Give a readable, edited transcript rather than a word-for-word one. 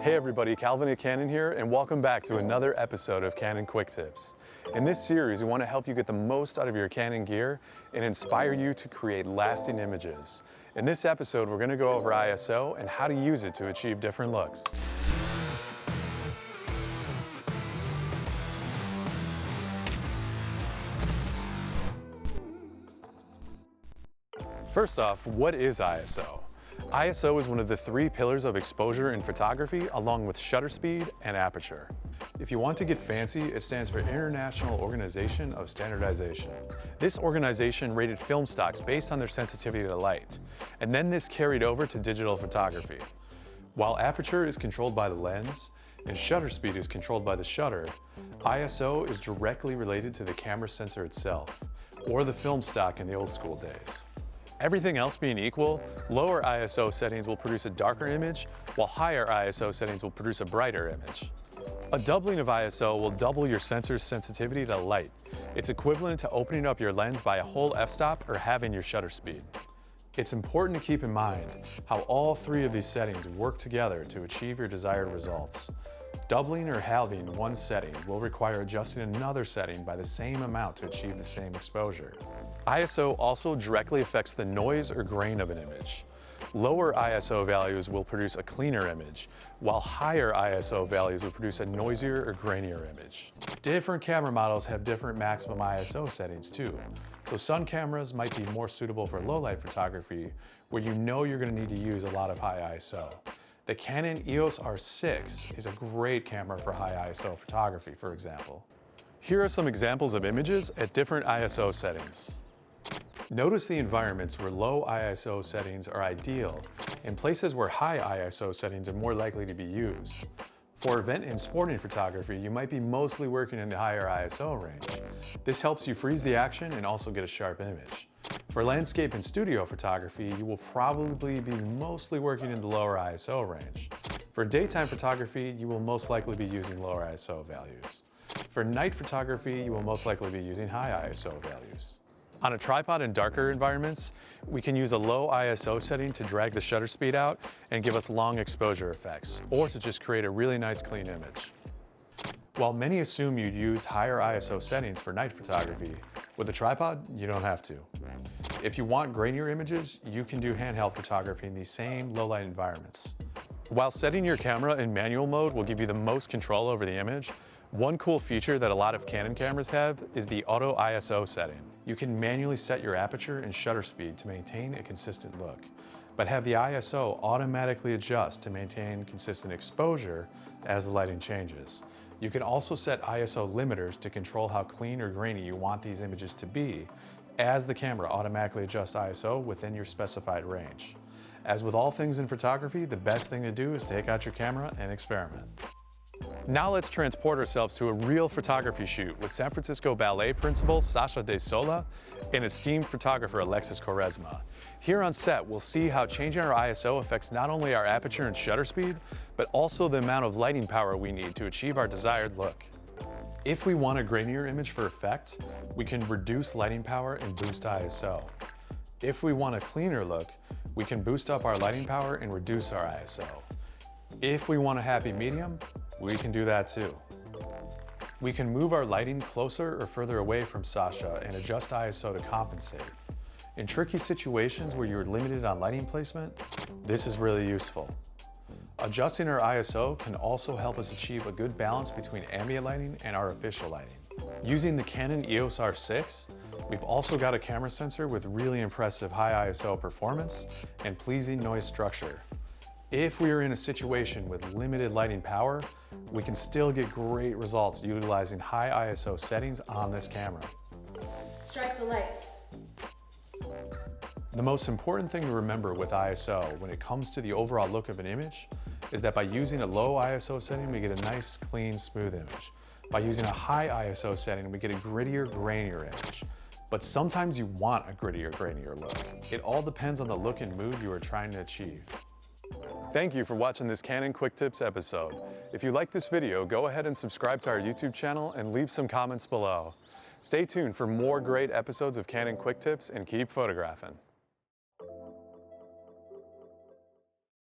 Hey everybody, Calvin at Canon here, and welcome back to another episode of Canon Quick Tips. In this series, we want to help you get the most out of your Canon gear and inspire you to create lasting images. In this episode, we're going to go over ISO and how to use it to achieve different looks. First off, what is ISO? ISO is one of the three pillars of exposure in photography, along with shutter speed and aperture. If you want to get fancy, it stands for International Organization of Standardization. This organization rated film stocks based on their sensitivity to light, and then this carried over to digital photography. While aperture is controlled by the lens and shutter speed is controlled by the shutter, ISO is directly related to the camera sensor itself, or the film stock in the old school days. Everything else being equal, lower ISO settings will produce a darker image, while higher ISO settings will produce a brighter image. A doubling of ISO will double your sensor's sensitivity to light. It's equivalent to opening up your lens by a whole f-stop or having your shutter speed. It's important to keep in mind how all three of these settings work together to achieve your desired results. Doubling or halving one setting will require adjusting another setting by the same amount to achieve the same exposure. ISO also directly affects the noise or grain of an image. Lower ISO values will produce a cleaner image, while higher ISO values will produce a noisier or grainier image. Different camera models have different maximum ISO settings too. So some cameras might be more suitable for low light photography, where you know you're going to need to use a lot of high ISO. The Canon EOS R6 is a great camera for high ISO photography, for example. Here are some examples of images at different ISO settings. Notice the environments where low ISO settings are ideal and places where high ISO settings are more likely to be used. For event and sporting photography, you might be mostly working in the higher ISO range. This helps you freeze the action and also get a sharp image. For landscape and studio photography, you will probably be mostly working in the lower ISO range. For daytime photography, you will most likely be using lower ISO values. For night photography, you will most likely be using high ISO values. On a tripod in darker environments, we can use a low ISO setting to drag the shutter speed out and give us long exposure effects, or to just create a really nice clean image. While many assume you'd use higher ISO settings for night photography, with a tripod, you don't have to. If you want grainier images, you can do handheld photography in these same low light environments. While setting your camera in manual mode will give you the most control over the image, one cool feature that a lot of Canon cameras have is the auto ISO setting. You can manually set your aperture and shutter speed to maintain a consistent look, but have the ISO automatically adjust to maintain consistent exposure as the lighting changes. You can also set ISO limiters to control how clean or grainy you want these images to be, as the camera automatically adjusts ISO within your specified range. As with all things in photography, the best thing to do is take out your camera and experiment. Now let's transport ourselves to a real photography shoot with San Francisco Ballet principal Sasha De Sola and esteemed photographer Alexis Quaresma. Here on set, we'll see how changing our ISO affects not only our aperture and shutter speed, but also the amount of lighting power we need to achieve our desired look. If we want a grainier image for effect, we can reduce lighting power and boost ISO. If we want a cleaner look, we can boost up our lighting power and reduce our ISO. If we want a happy medium, we can do that too. We can move our lighting closer or further away from Sasha and adjust ISO to compensate. In tricky situations where you're limited on lighting placement, this is really useful. Adjusting our ISO can also help us achieve a good balance between ambient lighting and artificial lighting. Using the Canon EOS R6, we've also got a camera sensor with really impressive high ISO performance and pleasing noise structure. If we are in a situation with limited lighting power, we can still get great results utilizing high ISO settings on this camera. Strike the lights. The most important thing to remember with ISO when it comes to the overall look of an image is that by using a low ISO setting, we get a nice, clean, smooth image. By using a high ISO setting, we get a grittier, grainier image. But sometimes you want a grittier, grainier look. It all depends on the look and mood you are trying to achieve. Thank you for watching this Canon Quick Tips episode. If you like this video, go ahead and subscribe to our YouTube channel and leave some comments below. Stay tuned for more great episodes of Canon Quick Tips and keep photographing.